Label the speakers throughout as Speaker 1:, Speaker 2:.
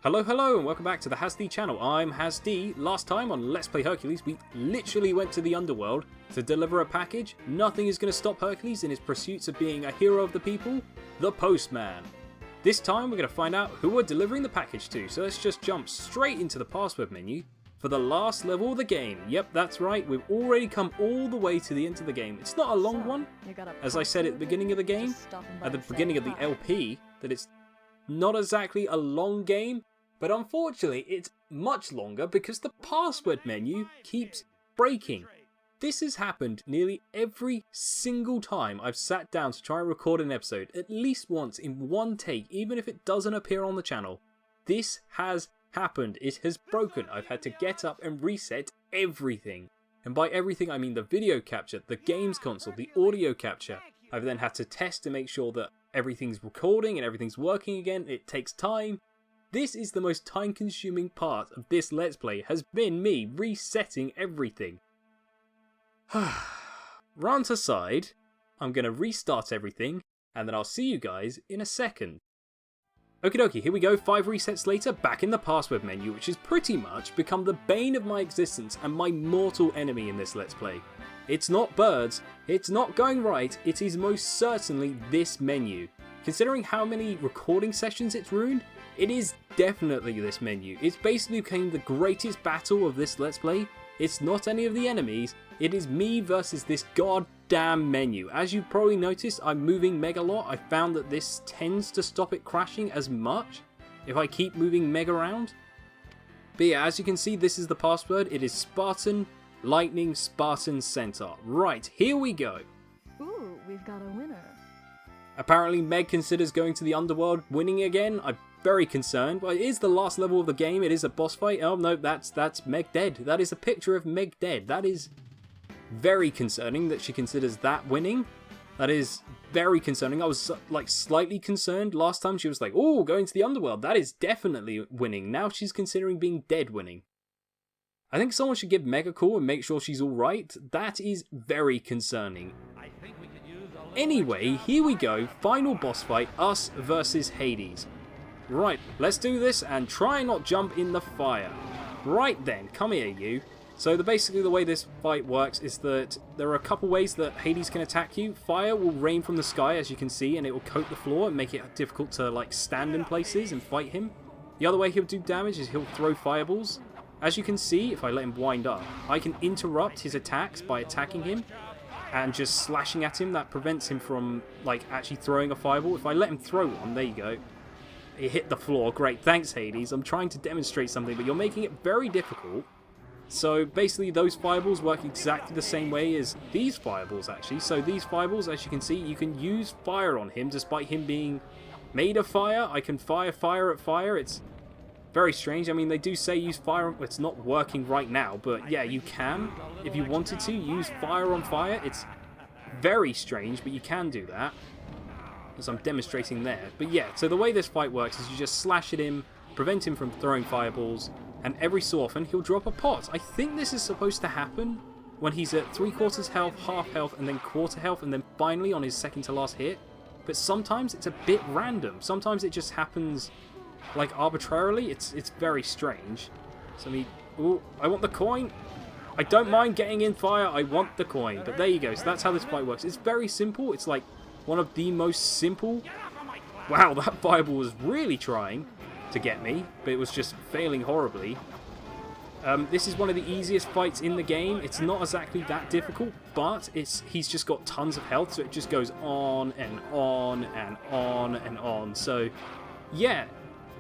Speaker 1: Hello, hello, and welcome back to the HazzD channel. I'm HazzD. Last time on Let's Play Hercules, we literally went to the Underworld to deliver a package. Nothing is going to stop Hercules in his pursuits of being a hero of the people, the Postman. This time, we're going to find out who we're delivering the package to, so let's just jump straight into the password menu for the last level of the game. Yep, that's right, we've already come all the way to the end of the game. It's not a long one, as I said at the beginning of the game, at the beginning of the LP, that it's not exactly a long game. But unfortunately, it's much longer because the password menu keeps breaking. This has happened nearly every single time I've sat down to try and record an episode, at least once in one take, even if it doesn't appear on the channel. This has happened. It has broken. I've had to get up and reset everything. And by everything, I mean the video capture, the games console, the audio capture. I've then had to test to make sure that everything's recording and everything's working again. It takes time. This is the most time-consuming part of this Let's Play, has been me resetting everything. Rant aside, I'm going to restart everything, and then I'll see you guys in a second. Okie dokie, here we go, 5 resets later, back in the password menu, which has pretty much become the bane of my existence and my mortal enemy in this Let's Play. It's not birds, it's not going right, it is most certainly this menu. Considering how many recording sessions it's ruined, it is definitely this menu. It's basically became the greatest battle of this Let's Play. It's not any of the enemies, it is me versus this goddamn menu. As you probably noticed, I'm moving Meg a lot. I found that this tends to stop it crashing as much if I keep moving Meg around. But yeah, as you can see, this is the password. It is Spartan, Lightning, Spartan, Centaur. Right, here we go.
Speaker 2: Ooh, we've got a winner.
Speaker 1: Apparently Meg considers going to the Underworld winning again. I'm very concerned. Well, it is the last level of the game. It is a boss fight. Oh no, that's Meg dead. That is a picture of Meg dead. That is very concerning that she considers that winning. That is very concerning. I was like slightly concerned last time. She was like, oh, going to the Underworld. That is definitely winning. Now she's considering being dead winning. I think someone should give Meg a call and make sure she's alright. That is very concerning. Anyway, here we go, final boss fight, us versus Hades. Right, let's do this and try not jump in the fire. Right then, come here you. So basically the way this fight works is that there are a couple ways that Hades can attack you. Fire will rain from the sky, as you can see, and it will coat the floor and make it difficult to like stand in places and fight him. The other way he'll do damage is he'll throw fireballs. As you can see, if I let him wind up, I can interrupt his attacks by attacking him and just slashing at him. That prevents him from like actually throwing a fireball. If I let him throw one, there you go. It hit the floor. Great, thanks Hades. I'm trying to demonstrate something, but you're making it very difficult. So basically those fireballs work exactly the same way as these fireballs actually. So these fireballs, as you can see, you can use fire on him despite him being made of fire. I can fire at fire. It's very strange. I mean, they do say use fire. It's not working right now, but yeah, you can. If you wanted to, use fire on fire. It's very strange, but you can do that, as I'm demonstrating there. But yeah, so the way this fight works is you just slash at him, prevent him from throwing fireballs, and every so often he'll drop a pot. I think this is supposed to happen when he's at 3/4 health, half health, and then quarter health, and then finally on his second to last hit. But sometimes it's a bit random. Sometimes it just happens like arbitrarily. It's very strange. So ooh, I want the coin. I don't mind getting in fire. I want the coin. But there you go. So that's how this fight works. It's very simple. It's like one of the most simple. Wow, that fireball was really trying to get me, but it was just failing horribly. This is one of the easiest fights in the game. It's not exactly that difficult, but he's just got tons of health, so it just goes on and on and on and on. So yeah,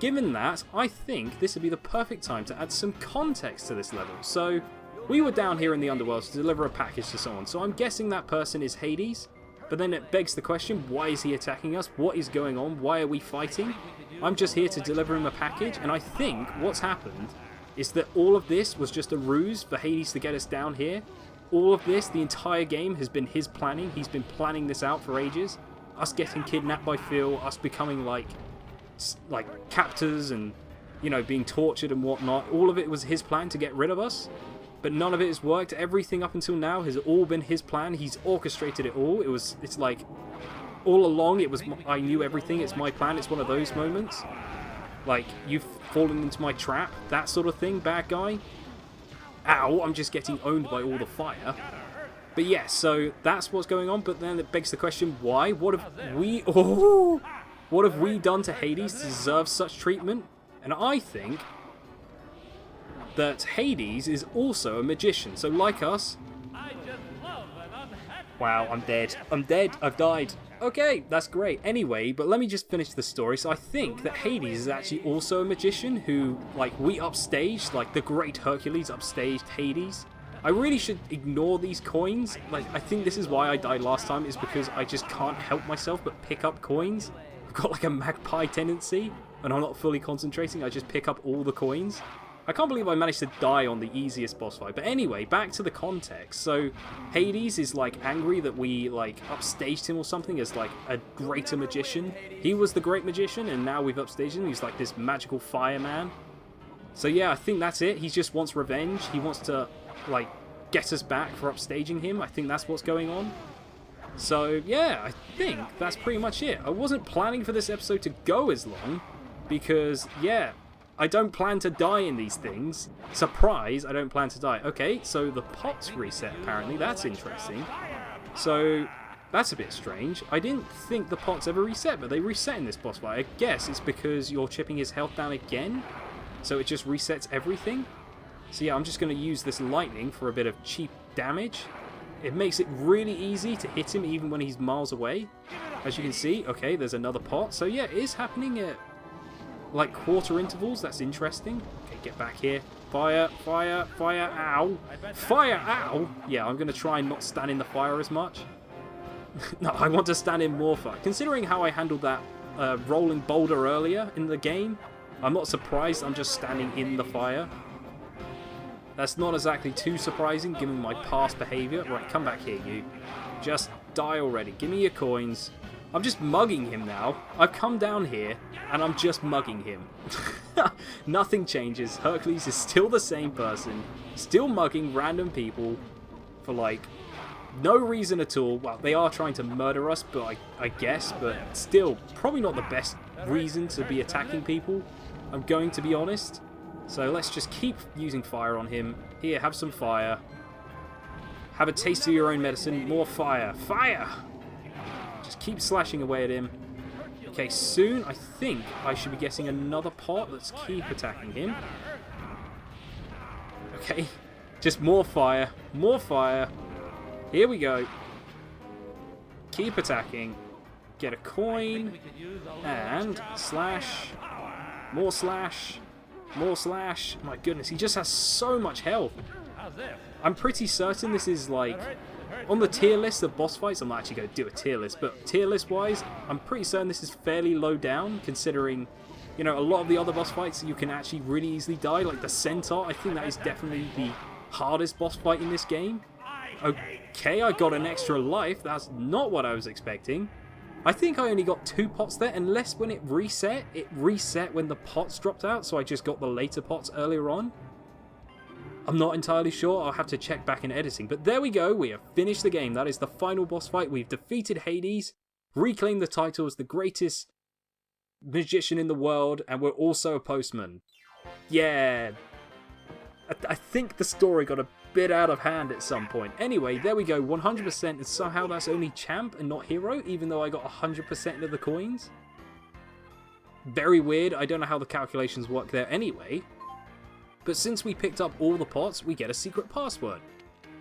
Speaker 1: given that, I think this would be the perfect time to add some context to this level. So we were down here in the Underworld to deliver a package to someone, so I'm guessing that person is Hades. But then it begs the question, why is he attacking us? What is going on? Why are we fighting? I'm just here to deliver him a package, and I think what's happened is that all of this was just a ruse for Hades to get us down here. All of this, the entire game, has been his planning. He's been planning this out for ages. Us getting kidnapped by Phil, us becoming like captors and, you know, being tortured and whatnot. All of it was his plan to get rid of us. But none of it has worked. Everything up until now has all been his plan. He's orchestrated it all. It's like all along, I knew everything. It's my plan. It's one of those moments. Like, you've fallen into my trap, that sort of thing, bad guy. Ow, I'm just getting owned by all the fire. But yeah, so that's what's going on, but then it begs the question, why? What have we done to Hades to deserve such treatment? And I think that Hades is also a magician, so like us... Wow, I'm dead. I'm dead. I've died. Okay, that's great. Anyway, but let me just finish the story. So I think that Hades is actually also a magician who, like, we upstaged, like the great Hercules upstaged Hades. I really should ignore these coins. Like, I think this is why I died last time, is because I just can't help myself but pick up coins. I've got like a magpie tendency, and I'm not fully concentrating, I just pick up all the coins. I can't believe I managed to die on the easiest boss fight. But anyway, back to the context. So, Hades is like angry that we like upstaged him or something as like a greater magician. He was the great magician, and now we've upstaged him. He's like this magical fireman. So yeah, I think that's it. He just wants revenge. He wants to like get us back for upstaging him. I think that's what's going on. So yeah, I think that's pretty much it. I wasn't planning for this episode to go as long because yeah, I don't plan to die in these things. Surprise, I don't plan to die. Okay, so the pots reset apparently. That's interesting. So that's a bit strange. I didn't think the pots ever reset, but they reset in this boss fight. I guess it's because you're chipping his health down again, so it just resets everything. So yeah, I'm just going to use this lightning for a bit of cheap damage. It makes it really easy to hit him even when he's miles away. As you can see, okay, there's another pot. So yeah, it is happening at like quarter intervals. That's interesting. Okay, get back here. Fire, fire, fire, ow. Fire, ow! Yeah, I'm going to try and not stand in the fire as much. No, I want to stand in more fire. Considering how I handled that rolling boulder earlier in the game, I'm not surprised I'm just standing in the fire. That's not exactly too surprising given my past behaviour. Right, come back here, you. Just die already. Give me your coins. I'm just mugging him now. I've come down here and I'm just mugging him. Nothing changes. Hercules is still the same person. Still mugging random people for like no reason at all. Well, they are trying to murder us, but I guess, but still probably not the best reason to be attacking people. I'm going to be honest. So let's just keep using fire on him. Here, have some fire. Have a taste of your own medicine. More fire. Fire! Just keep slashing away at him. Okay, soon I think I should be getting another pot. Let's keep attacking him. Okay, just more fire. More fire. Here we go. Keep attacking. Get a coin. And slash. More slash. More slash. My goodness, he just has so much health. I'm pretty certain this is like... On the tier list of boss fights, I'm not actually going to do a tier list, but tier list wise, I'm pretty certain this is fairly low down, considering, you know, a lot of the other boss fights you can actually really easily die, like the Centaur. I think that is definitely the hardest boss fight in this game. Okay, I got an extra life. That's not what I was expecting. I think I only got 2 pots there, unless when it reset when the pots dropped out, so I just got the later pots earlier on. I'm not entirely sure, I'll have to check back in editing, but there we go, we have finished the game. That is the final boss fight. We've defeated Hades, reclaimed the title as the greatest magician in the world, and we're also a postman. Yeah, I think the story got a bit out of hand at some point. Anyway, there we go, 100%, and somehow that's only champ and not hero, even though I got 100% of the coins. Very weird, I don't know how the calculations work there anyway. But since we picked up all the pots, we get a secret password.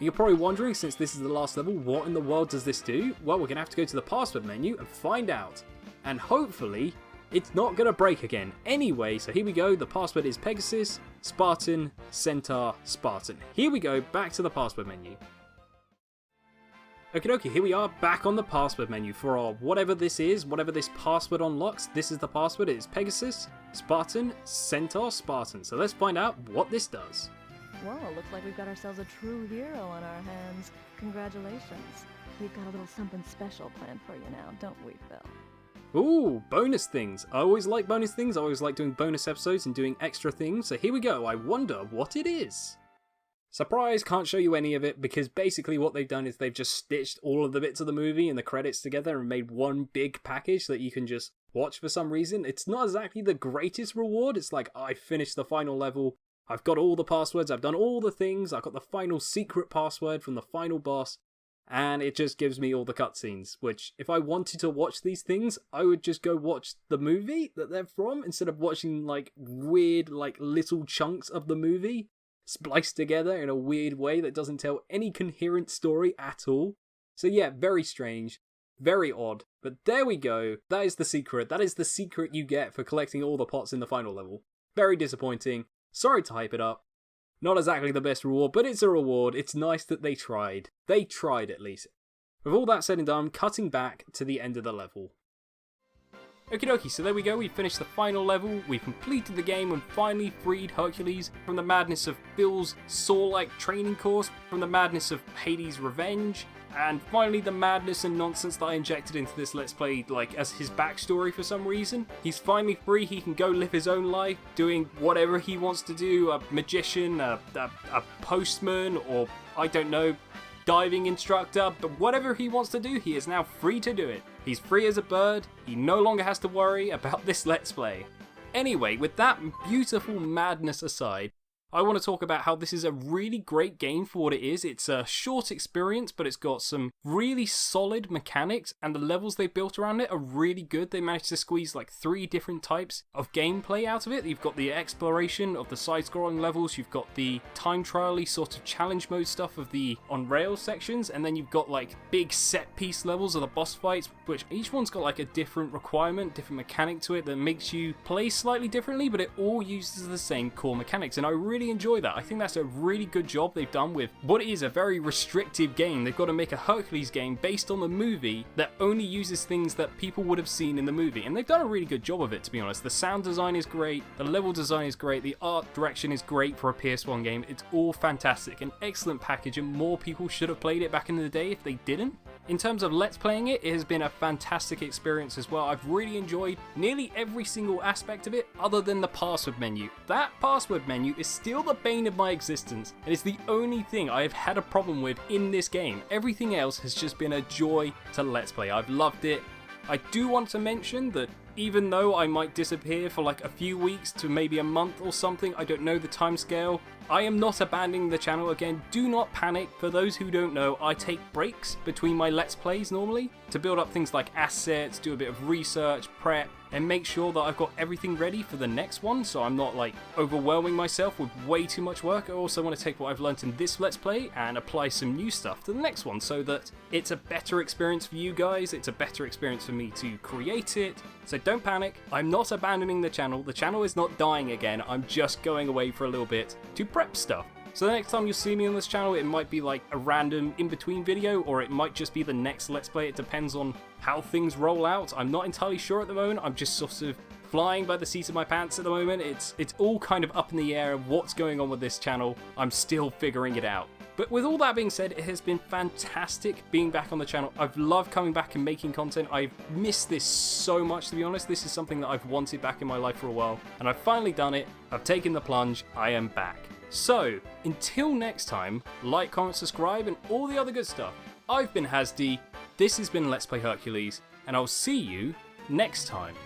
Speaker 1: You're probably wondering, since this is the last level, what in the world does this do? Well, we're going to have to go to the password menu and find out. And hopefully, it's not going to break again. Anyway, so here we go. The password is Pegasus, Spartan, Centaur, Spartan. Here we go, back to the password menu. Okie dokie, here we are back on the password menu for our whatever this is, whatever this password unlocks. This is the password. It is Pegasus, Spartan, Centaur, Spartan. So let's find out what this does.
Speaker 2: Well, looks like we've got ourselves a true hero on our hands. Congratulations. We've got a little something special planned for you now, don't we, Phil?
Speaker 1: Ooh, bonus things. I always like bonus things. I always like doing bonus episodes and doing extra things. So here we go. I wonder what it is. Surprise, can't show you any of it because basically what they've done is they've just stitched all of the bits of the movie and the credits together and made one big package that you can just watch for some reason. It's not exactly the greatest reward. It's like, I finished the final level, I've got all the passwords, I've done all the things, I got the final secret password from the final boss, and it just gives me all the cutscenes, which, if I wanted to watch these things, I would just go watch the movie that they're from, instead of watching, like, weird, like, little chunks of the movie, spliced together in a weird way that doesn't tell any coherent story at all. So yeah, very strange, very odd, but there we go. That is the secret. That is the secret you get for collecting all the pots in the final level. Very disappointing. Sorry to hype it up. Not exactly the best reward, but it's a reward. It's nice that they tried. They tried, at least. With all that said and done, cutting back to the end of the level. Okie dokie, so there we go, we finished the final level, we completed the game and finally freed Hercules from the madness of Phil's Saw-like training course, from the madness of Hades' revenge, and finally the madness and nonsense that I injected into this Let's Play, like, as his backstory for some reason. He's finally free, he can go live his own life, doing whatever he wants to do, a magician, a postman, or, I don't know, diving instructor, but whatever he wants to do, he is now free to do it. He's free as a bird, he no longer has to worry about this Let's Play. Anyway, with that beautiful madness aside, I want to talk about how this is a really great game for what it is. It's a short experience, but it's got some really solid mechanics, and the levels they built around it are really good. They managed to squeeze like 3 different types of gameplay out of it. You've got the exploration of the side-scrolling levels, you've got the time trial-y sort of challenge mode stuff of the on-rails sections, and then you've got like big set-piece levels of the boss fights, which each one's got like a different requirement, different mechanic to it that makes you play slightly differently, but it all uses the same core mechanics, and I really enjoy that. I think that's a really good job they've done with what is a very restrictive game. They've got to make a Hercules game based on the movie that only uses things that people would have seen in the movie, and they've done a really good job of it, to be honest. The sound design is great, the level design is great, the art direction is great for a PS1 game. It's all fantastic, an excellent package, and more people should have played it back in the day if they didn't. In terms of Let's Playing it, it has been a fantastic experience as well. I've really enjoyed nearly every single aspect of it, other than the password menu. That password menu is still the bane of my existence, and it's the only thing I have had a problem with in this game. Everything else has just been a joy to Let's Play. I've loved it. I do want to mention that even though I might disappear for like a few weeks to maybe a month or something, I don't know the timescale, I am not abandoning the channel again. Do not panic. For those who don't know, I take breaks between my Let's Plays normally to build up things like assets, do a bit of research, prep, and make sure that I've got everything ready for the next one, so I'm not like overwhelming myself with way too much work. I also want to take what I've learned in this Let's Play and apply some new stuff to the next one, so that it's a better experience for you guys, it's a better experience for me to create it. So don't panic, I'm not abandoning the channel is not dying again, I'm just going away for a little bit to prep stuff. So the next time you see me on this channel, it might be like a random in-between video, or it might just be the next Let's Play. It depends on how things roll out. I'm not entirely sure at the moment. I'm just sort of flying by the seat of my pants at the moment. It's all kind of up in the air of what's going on with this channel. I'm still figuring it out. But with all that being said, it has been fantastic being back on the channel. I've loved coming back and making content. I've missed this so much, to be honest. This is something that I've wanted back in my life for a while, and I've finally done it. I've taken the plunge. I am back. So, until next time, like, comment, subscribe, and all the other good stuff. I've been HazzD, this has been Let's Play Hercules, and I'll see you next time.